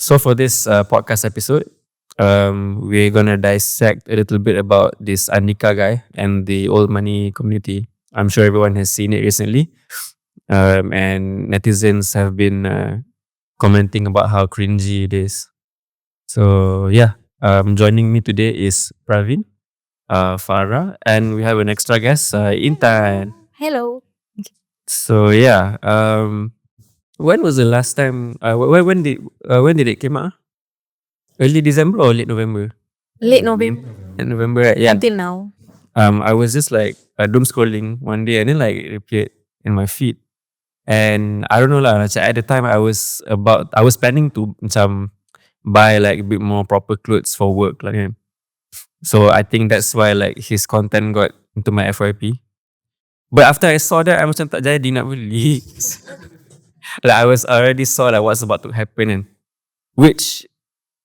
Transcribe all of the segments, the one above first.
So for this podcast episode, we're gonna dissect a little bit about this Andika guy and the old money community. I'm sure everyone has seen it recently, and netizens have been commenting about how cringy it is. So yeah, joining me today is Pravin, Farah, and we have an extra guest, Intan. Hello. So yeah, when was the last time? When did it came out? Early December or late November? Late November Late November, right? Yeah. until now. I was just like doom scrolling one day and then like it appeared in my feed. And I don't know lah. Macam at the time I was planning to macam buy like a bit more proper clothes for work like kan. So I think that's why like his content got into my FYP. But after I saw that, I macam tak jadi nak beli. Like I was already saw like what's about to happen and which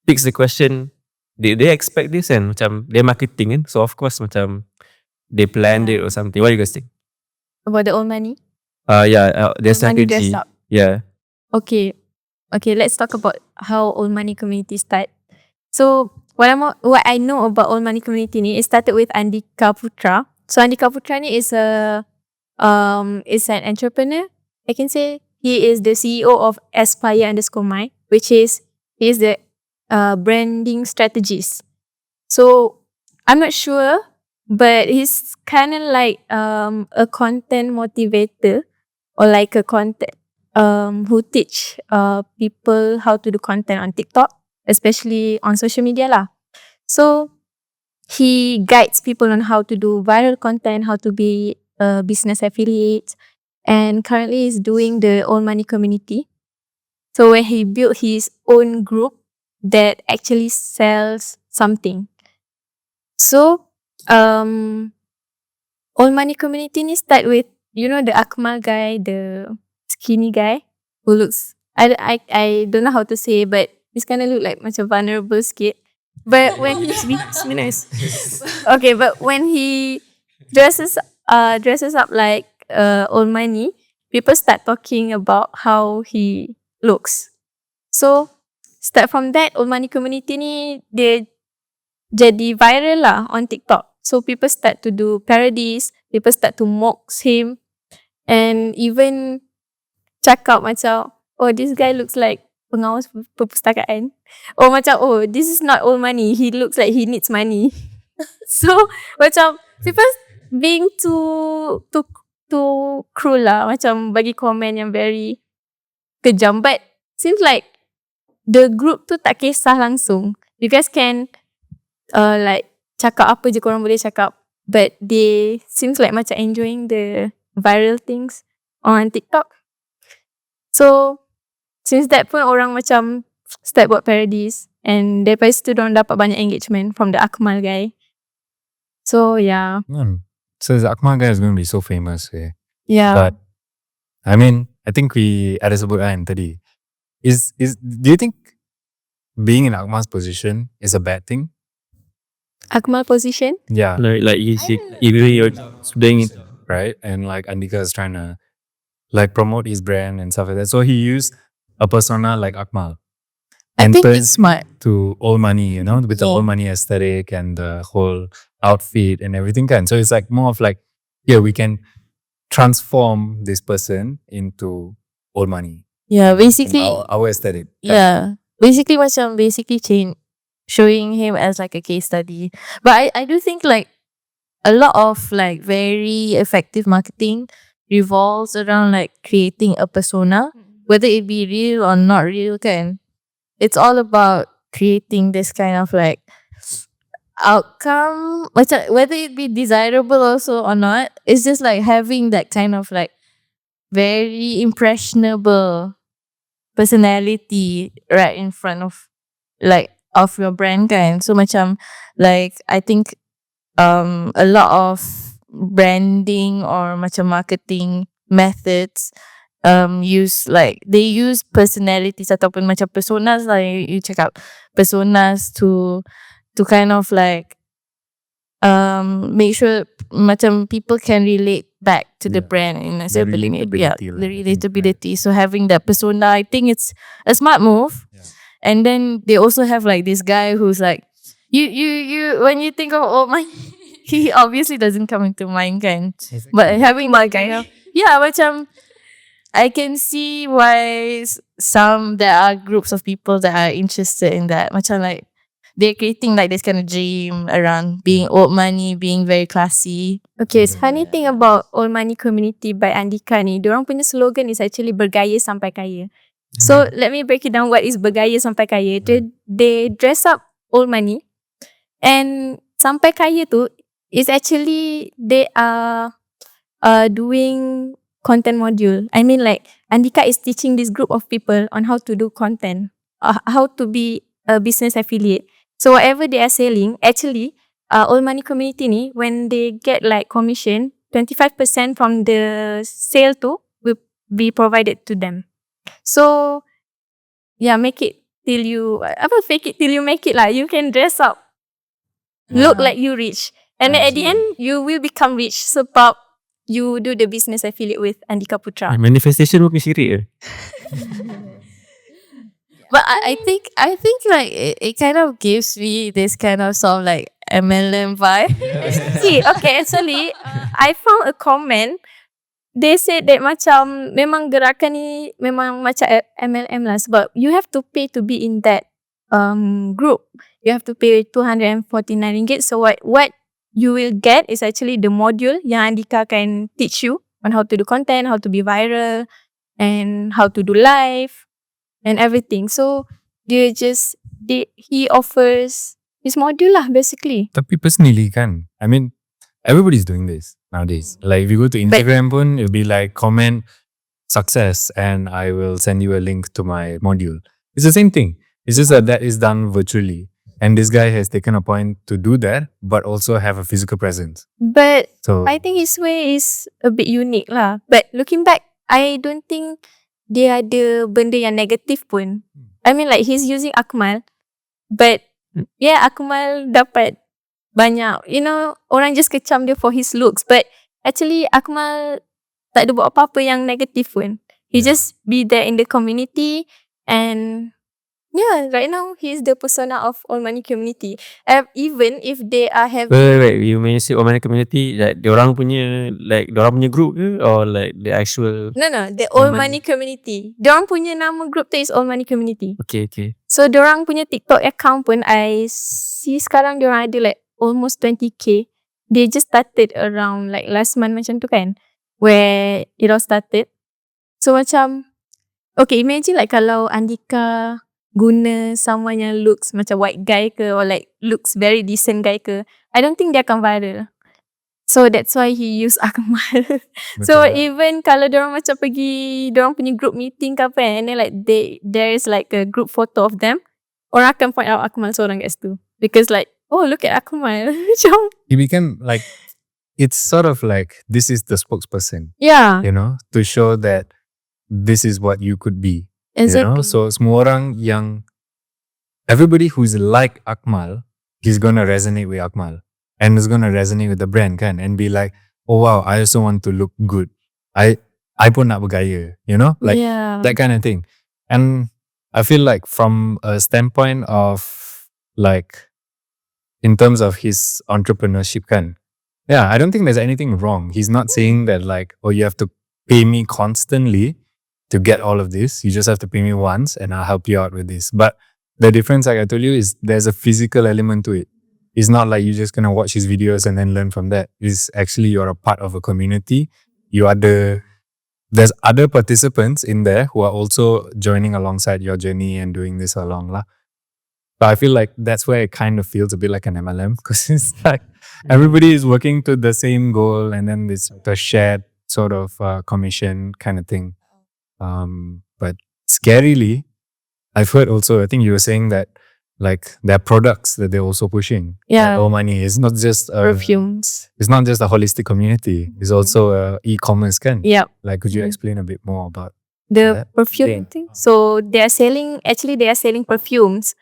piques the question, did they expect this and macam their marketing kan? So of course macam they planned it or something. What do you guys think? About the old money. Yeah, their Old money dressed strategy. up. Yeah. Okay. Let's talk about how old money community start. So what I know about old money community ni, it started with Andika Putera. So Andika Putera ni is is an entrepreneur. I can say he is the CEO of Aspire_My, which is he is the branding strategist. So I'm not sure, but he's kind of like a content motivator or like a content who teach people how to do content on TikTok, especially on social media lah. So he guides people on how to do viral content, how to be a business affiliate, and currently is doing the old money community. So when he built his own group that actually sells something. So old money community ni start with, you know, the Akmal guy, the skinny guy who looks, I don't know how to say, but he's kind of look like macam vulnerable sikit. But when he nice. Okay, but when he dresses up like old money, people start talking about how he looks. So start from that, old money community ni dia jadi viral lah on TikTok. So people start to do parodies, people start to mock him, and even cakap macam, oh, this guy looks like pengawas perpustakaan. Or macam, oh, this is not old money, he looks like he needs money. So macam people being too cruel lah, macam bagi komen yang very kejam. But seems like the group tu tak kisah langsung. You guys can like cakap apa je korang boleh cakap, but they seems like macam enjoying the viral things on TikTok. So since that pun orang macam start buat parodies, and daripada situ dorang dapat banyak engagement from the Akmal guy. So yeah. So the Akmal guy is going to be so famous. Yeah. But I mean, I think we ada sebut kan tadi. Do you think being in Akmal's position is a bad thing? Akmal position? Yeah. Like you're doing it. Right? And like Andika is trying to like promote his brand and stuff like that. So he used a persona like Akmal. I think turned it's smart. to old money, you know, with the old money aesthetic and the whole outfit and everything kind. So it's like more of like, yeah, we can transform this person into old money. Yeah, basically Our aesthetic. yeah. Basically change, showing him as like a case study. But I do think like a lot of like very effective marketing revolves around like creating a persona, whether it be real or not real kan. It's all about creating this kind of like outcome, whether it be desirable also or not. It's just like having that kind of like very impressionable personality right in front of like of your brand kan. So macam like I think a lot of branding or macam marketing methods they use personalities ataupun macam personas lah, you check out personas to kind of like make sure macam people can relate back to the brand in a certain way. Yeah, the relatability. So having that persona, I think it's a smart move. And then they also have like this guy who's like, you when you think of old money, he obviously doesn't come into mind kan. But having that guy, yeah, macam I can see why some there are groups of people that are interested in that. Macam like they're creating like this kind of dream around being old money, being very classy. Okay. Okay, funny thing about old money community by Andika ni, diorang punya slogan is actually bergaya sampai kaya. So let me break it down. What is bergaya sampai kaya? They dress up old money, and sampai kaya tu is actually they are doing content module. I mean like Andika is teaching this group of people on how to do content, how to be a business affiliate. So whatever they are selling, actually, old money community ni, when they get like commission, 25% from the sale tu will be provided to them. So yeah, make it till you fake it till you make it lah. You can dress up, look like you rich, and then at the end you will become rich sebab you do the business affiliate with Andika Putera. Manifestation bukan syirik ke? But I think like it kind of gives me this kind of sort of like MLM vibe. See, okay, actually, I found a comment. They said that macam memang gerakan ni memang macam MLM lah sebab you have to pay to be in that group. You have to pay 249 ringgit. So what you will get is actually the module yang Andika can teach you on how to do content, how to be viral, and how to do live and everything. So he offers his module lah basically. Tapi personally kan, I mean, everybody's doing this nowadays. Like if you go to Instagram pun, it'll be like comment success and I will send you a link to my module. It's the same thing. It's just that is done virtually. And this guy has taken a point to do that, but also have a physical presence. But So I think his way is a bit unique lah. But looking back, I don't think dia ada benda yang negatif pun. I mean like he's using Akmal. But yeah, Akmal dapat banyak. You know, orang just kecam dia for his looks. But actually Akmal tak ada buat apa-apa yang negatif pun. He just be there in the community and yeah, right now he's the persona of all money community. Even if they are having Wait. You mention Old Money community, like diorang punya group ke, or like the actual? No, the All all money community. Diorang punya nama group tu is all money community. Okay. So diorang punya TikTok account pun I see sekarang diorang ada like almost 20k. They just started around like last month macam tu kan, where it all started. So macam okay, imagine like kalau Andika guna someone yang looks macam white guy ke, or like looks very decent guy ke, I don't think dia akan viral. So that's why he use Akmal. So even kalau diorang macam pergi diorang punya group meeting ke apa, and then like there is like a group photo of them, orang akan point out Akmal seorang kat situ. Because like, oh look at Akmal. Macam he became like, it's sort of like this is the spokesperson, yeah, you know, to show that this is what you could be. exactly. You know, so semua orang yang everybody who's like Akmal, he's gonna resonate with Akmal and is gonna resonate with the brand kan, and be like, oh wow, I also want to look good. I pun nak bergaya, you know, like yeah. that kind of thing. And I feel like from a standpoint of like in terms of his entrepreneurship kan, yeah, I don't think there's anything wrong. He's not saying that like, oh, you have to pay me constantly to get all of this. You just have to pay me once and I'll help you out with this. But the difference, like I told you, is there's a physical element to it. It's not like you're just going to watch his videos and then learn from that. It's actually you're a part of a community. There's other participants in there who are also joining alongside your journey and doing this along lah. But I feel like that's where it kind of feels a bit like an MLM, because it's like everybody is working to the same goal and then it's the shared sort of commission kind of thing. But scarily, I've heard also, I think you were saying that like there are products that they're also pushing. Yeah. Like, money. It's not just Perfumes. It's not just a holistic community. It's also e-commerce kan. Yep. Like, could you explain a bit more about The that perfume thing. So they are selling perfumes.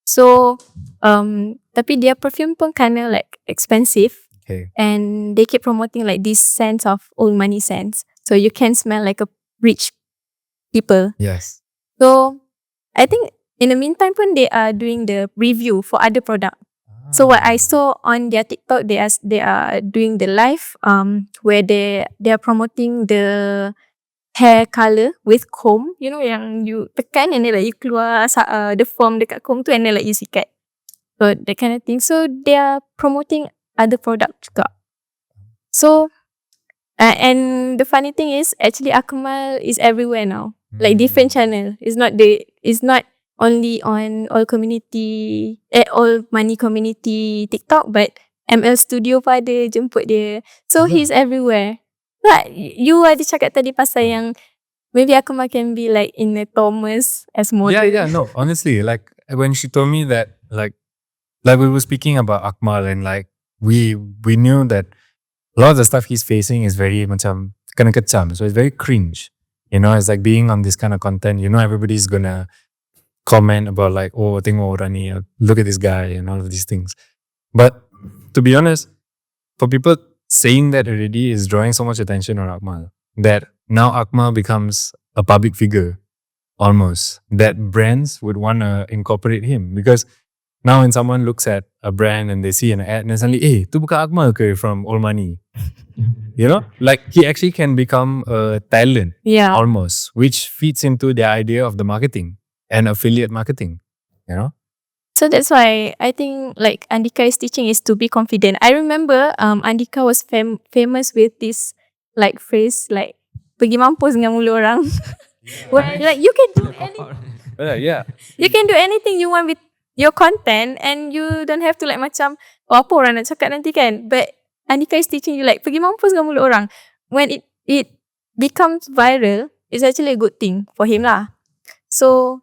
So tapi their perfume pun kinda like expensive. Okay. And they keep promoting like this scents of old money scents. So you can smell like a rich people. Yes. So I think in the meantime pun they are doing the review for other product. So what I saw on their TikTok, they are doing the live where they are promoting the hair color with comb. You know yang you tekan and then like you keluar the foam dekat comb tu and then like you sikat. So that kind of thing. So they are promoting other product juga. So and the funny thing is actually Akmal is everywhere now. Like different channel. It's not only on all money community TikTok, but ML Studio pun ada jemput dia. So he's everywhere. But you ada cakap tadi pasal yang maybe Akmal can be like in a Thomas as model. Yeah, no, honestly, like when she told me that, like we were speaking about Akmal and like we knew that a lot of the stuff he's facing is very macam kena kecam, so it's very cringe. You know, it's like being on this kind of content, you know, everybody's gonna comment about like, oh, tengok orang ni, look at this guy and all of these things. But to be honest, for people saying that already is drawing so much attention on Akmal that now Akmal becomes a public figure almost, that brands would want to incorporate him, because now when someone looks at a brand and they see an ad and suddenly, tu bukan Akmal ke from All Money? You know, like he actually can become a talent almost, which feeds into their idea of the marketing and affiliate marketing, you know? So that's why I think like Andika is teaching is to be confident. I remember Andika was famous with this like phrase like pergi mampus dengan mulut orang. Where like you can do anything. Yeah. You can do anything you want with your content and you don't have to like macam apa orang nak cakap nanti kan. But Andika is teaching you like pergi mampus dengan mulut orang. When it becomes viral, it's actually a good thing for him lah. So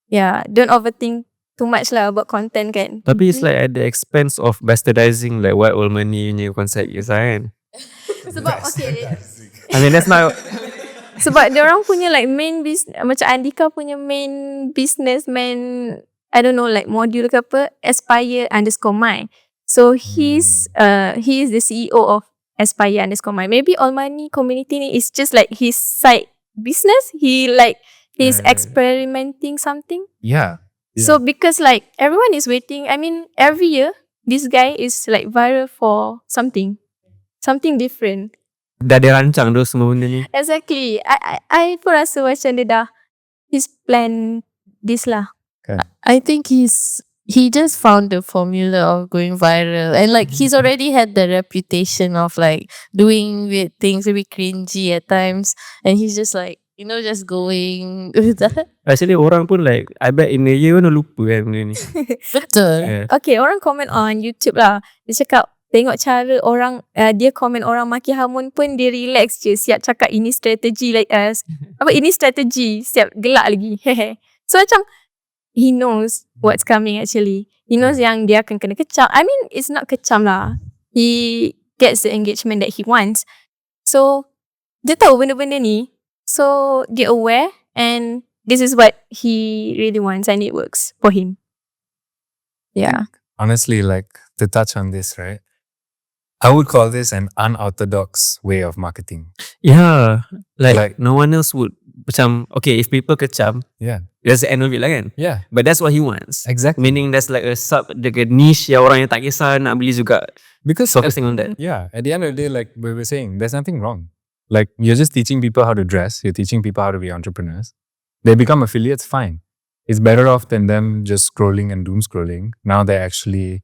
yeah, don't overthink too much lah about content kan. Tapi it's like at the expense of bastardizing like what All Money punya konsep is kan. Sebab okay. I mean that's not. Sebab diorang punya like main business, macam Andika punya main business, I don't know like module ke apa, Aspire_My. So he is the CEO of Aspire_My. Maybe All Money community ni is just like his side business. He's experimenting something. Yeah. So because like everyone is waiting, I mean every year this guy is like viral for something different. Dah dia rancang tu semua benda ni. Exactly. I pun rasa macam dia he's planned this lah. Okay. I think he just found the formula of going viral, and like he's already had the reputation of like doing weird things, a bit cringy at times, and he's just like, you know, just going with that. Actually orang pun like I bet in a year pun dah lupa kan benda ni. Betul. Yeah. Okay, orang comment on YouTube lah. Dia cakap tengok cara orang dia komen orang maki Hamun pun dia relax je, siap cakap ini strategi like ini strategi, siap gelak lagi. So macam he knows what's coming actually. He knows yang dia akan kena kecam. I mean it's not kecam lah. He gets the engagement that he wants. So dia tahu benda-benda ni. So dia aware and this is what he really wants and it works for him. Yeah. Honestly, like to touch on this, right? I would call this an unorthodox way of marketing. Yeah. Like no one else would. Macam okay, if people kecam, Yeah. that's the end of it lah kan. Yeah. But that's what he wants. Exactly. Meaning there's like a niche yang orang yang tak kisah nak beli juga. Because Focusing on that. yeah, at the end of the day, like we were saying, there's nothing wrong. Like you're just teaching people how to dress. You're teaching people how to be entrepreneurs. They become affiliates, fine. It's better off than them just scrolling and doom scrolling. Now they're actually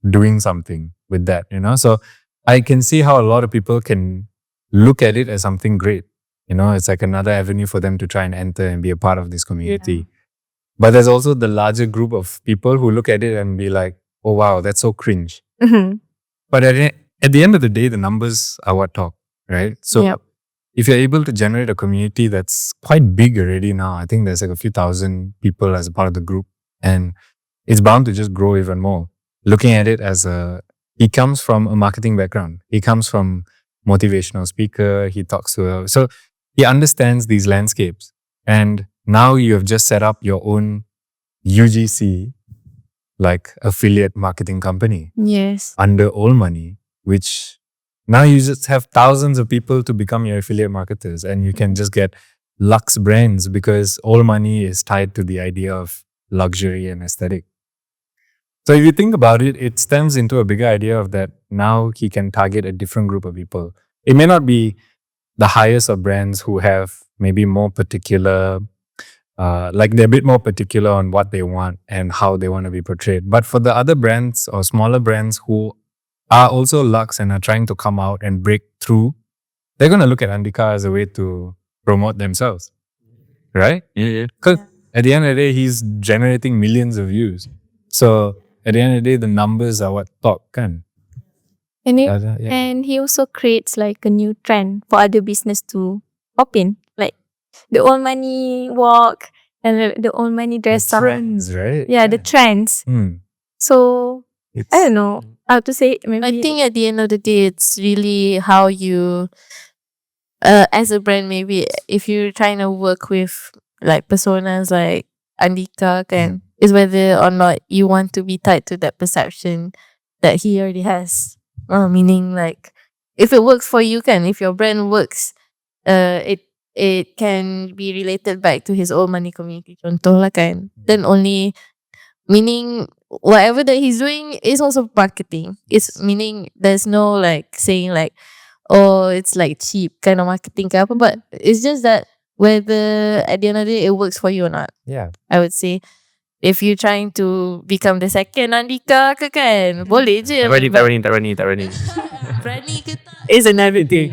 doing something with that, you know? So I can see how a lot of people can look at it as something great. You know, it's like another avenue for them to try and enter and be a part of this community. But there's also the larger group of people who look at it and be like, oh wow, that's so cringe. Mm-hmm. But at the end of the day, the numbers are what talk, right? So Yep. if you're able to generate a community that's quite big already now, I think there's like a few thousand people as a part of the group, and it's bound to just grow even more. Looking at it as he comes from a marketing background. He comes from motivational speaker. He talks to so he understands these landscapes. And now you have just set up your own UGC, like affiliate marketing company Yes. under All Money, which now you just have thousands of people to become your affiliate marketers, and you can just get Lux brands because All Money is tied to the idea of luxury and aesthetic. So if you think about it, it stems into a bigger idea of that now he can target a different group of people. It may not be the highest of brands who have maybe more particular, like they're a bit more particular on what they want and how they want to be portrayed. But for the other brands or smaller brands who are also Lux and are trying to come out and break through, they're going to look at Andika as a way to promote themselves. Right? Yeah. Because at the end of the day, he's generating millions of views. So at the end of the day, the numbers are what talk, kan? And it, Yeah. and he also creates like a new trend for other business to pop in, like the old money walk and the old money dress The up. trends, right? Yeah, the trends. Hmm. So It's, I don't know how to say. Maybe I think at the end of the day, it's really how you, as a brand, maybe if you're trying to work with like personas like Andika, is whether or not you want to be tied to that perception that he already has. Meaning like, if it works for you, if your brand works, it can be related back to his old money community. Contoh lah kan. Then only, meaning whatever that he's doing is also marketing. It's meaning there's no like saying like, oh, it's like cheap kind of marketing ke apa, but it's just that whether at the end of the day it works for you or not. yeah. I would say if you're trying to become the second Andika ke kan, boleh je. Tak berani. Berani ke tak? It's another thing.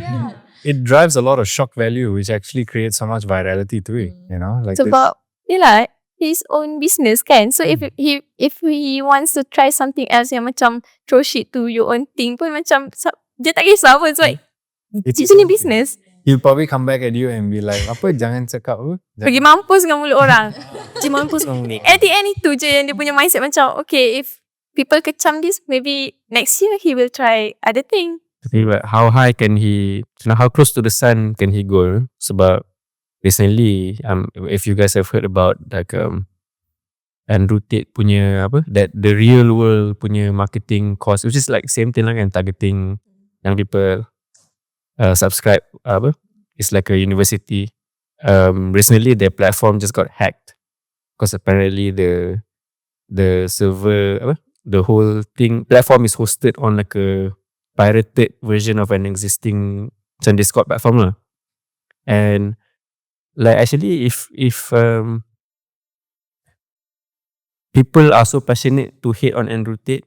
It drives a lot of shock value, which actually creates so much virality to it. You know, like it's about his own business kan. So if he wants to try something else yang macam throw shit to your own thing pun macam dia tak kisah pun. It's like It's it's punya business. he'll probably come back at you and be like, apa jangan cakap apa? Pergi mampus dengan mulut orang. Pergi mampus dengan mulut. At the end itu je yang dia punya mindset macam okay, if people kecam this, maybe next year he will try other thing. Tapi how high can he, how close to the sun can he go? Sebab recently, if you guys have heard about like Andrew Tate punya apa, that the real world punya marketing course, which is like same thing lah kan, targeting young people, subscribe apa, it's like a university. Recently their platform just got hacked because apparently the server apa, the whole thing platform is hosted on like a pirated version of an existing macam Discord platform lah. And like actually if people are so passionate to hate on Andrew Tate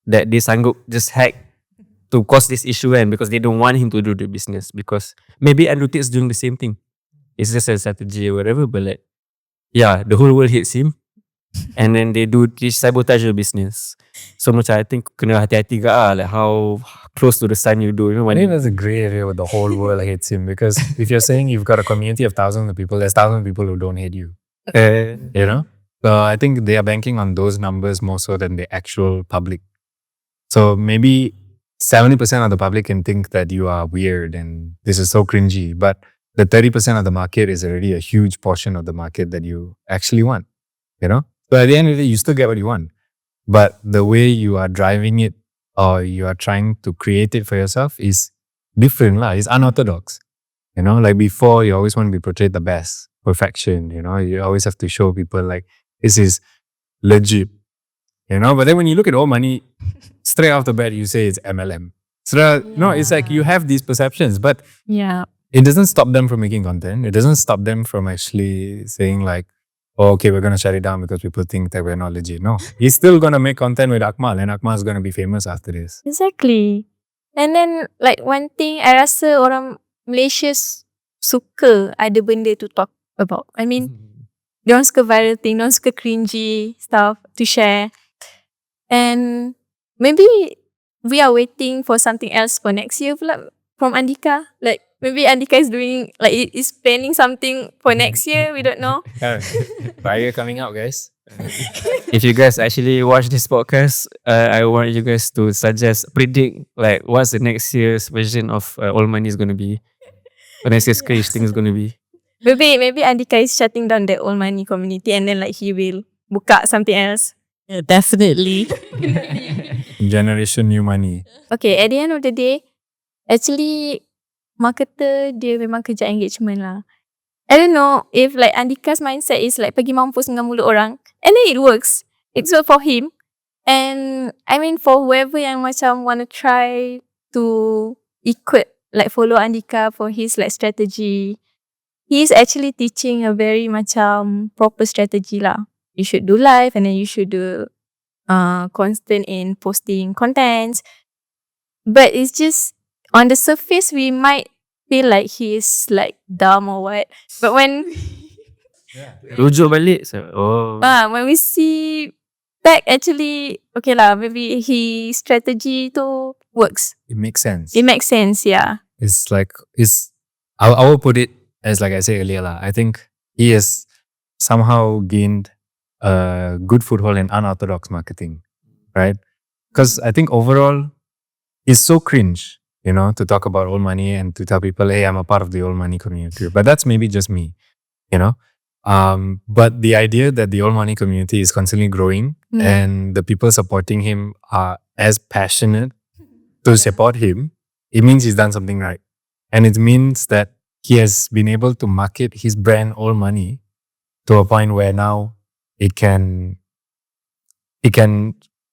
that they sanggup just hack to cause this issue and because they don't want him to do the business, because maybe Andrew Tate is doing the same thing. It's just a strategy or whatever, but like yeah, the whole world hates him and then they sabotage your business. So macam I think kena hati-hati ke like how close to the sun you do. You know, I think that's a gray area where the whole world hates him, because if you're saying you've got a community of thousands of people, there's thousands of people who don't hate you. You know? So I think they are banking on those numbers more so than the actual public. So maybe 70% of the public can think that you are weird and this is so cringy, but the 30% of the market is already a huge portion of the market that you actually want. You know? So at the end of the day, you still get what you want. But the way you are driving it or you are trying to create it for yourself is different lah. It's unorthodox. You know, like before, you always want to be portrayed the best, perfection. You know, you always have to show people like this is legit. You know, but then when you look at all money, straight off the bat, you say it's MLM. So no, it's like you have these perceptions, but Yeah. it doesn't stop them from making content. It doesn't stop them from actually saying like, oh, okay, we're going to shut it down because people think that we're not legit. No, he's still going to make content with Akmal and Akmal is going to be famous after this. Exactly. And then like one thing I rasa orang Malaysia suka ada benda to talk about. I mean, diorang suka viral thing, diorang suka cringy stuff to share. And maybe we are waiting for something else for next year pula from Andika. Like maybe Andika is doing like is planning something for next year. We don't know. Raya coming out, guys. if you guys actually watch this podcast, I want you guys to predict like what's the next year's version of All Money is going to be. What next year's Cringe thing is going to be. Maybe Andika is shutting down the old money community and then like he will buka something else. Yeah, definitely. Generation New Money. Okay, at the end of the day, actually marketer dia memang kerja engagement lah. I don't know if like Andika's mindset is like pergi mampus dengan mulut orang. And then it works. It's worked for him. And I mean for whoever yang macam wanna try to follow Andika for his like strategy, he's actually teaching a very macam proper strategy lah. You should do live and then you should do constant in posting contents. But it's just on the surface we might feel like he is like dumb or what. But when Rujuk balik. So, when we see back, actually okay lah, maybe his strategy tu works. It makes sense. It makes sense, yeah. It's like I will put it as like I said earlier lah. I think he has somehow gained a good foothold in unorthodox marketing, right? Because I think overall it's so cringe, to talk about old money and to tell people, hey, I'm a part of the old money community. But that's maybe just me, But the idea that the old money community is constantly growing and the people supporting him are as passionate to support him, it means he's done something right. And it means that he has been able to market his brand old money to a point where now it can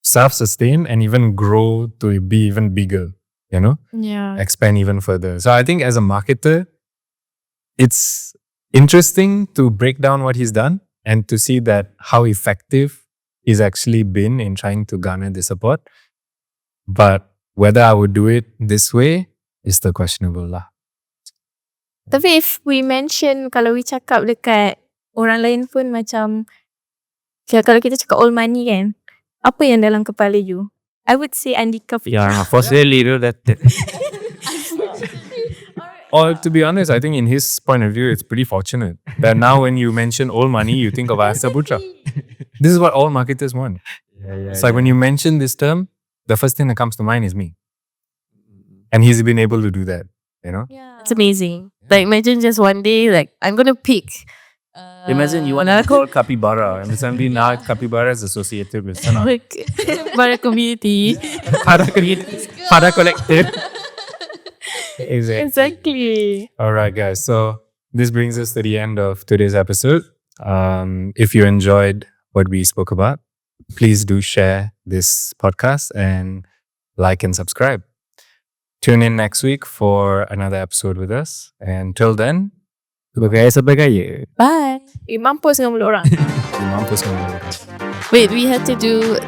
self-sustain and even grow to be even bigger, Yeah. expand even further. So I think as a marketer, it's interesting to break down what he's done and to see that how effective he's actually been in trying to garner the support. But whether I would do it this way is still questionable lah. Tapi if we mention, kalau we cakap dekat orang lain pun macam, kalau kita cakap old money kan, apa yang dalam kepala you? I would say Andika Putera. yeah, for sure, that. Or to be honest, I think in his point of view, it's pretty fortunate that now when you mention old money, you think of Andika Putera. This is what all marketers want. It's like when you mention this term, the first thing that comes to mind is me. And he's been able to do that, Yeah. It's amazing. Like imagine just one day, like I'm gonna pick. Imagine you want to call capybara, and suddenly now capybara is associated with Para community. Farra collective. Exactly. All right, guys. So this brings us to the end of today's episode. If you enjoyed what we spoke about, please do share this podcast and like and subscribe. Tune in next week for another episode with us. And till then, Sebagai Bye. Mampus dengan mulut orang. mampus kamu. Wait, we had to do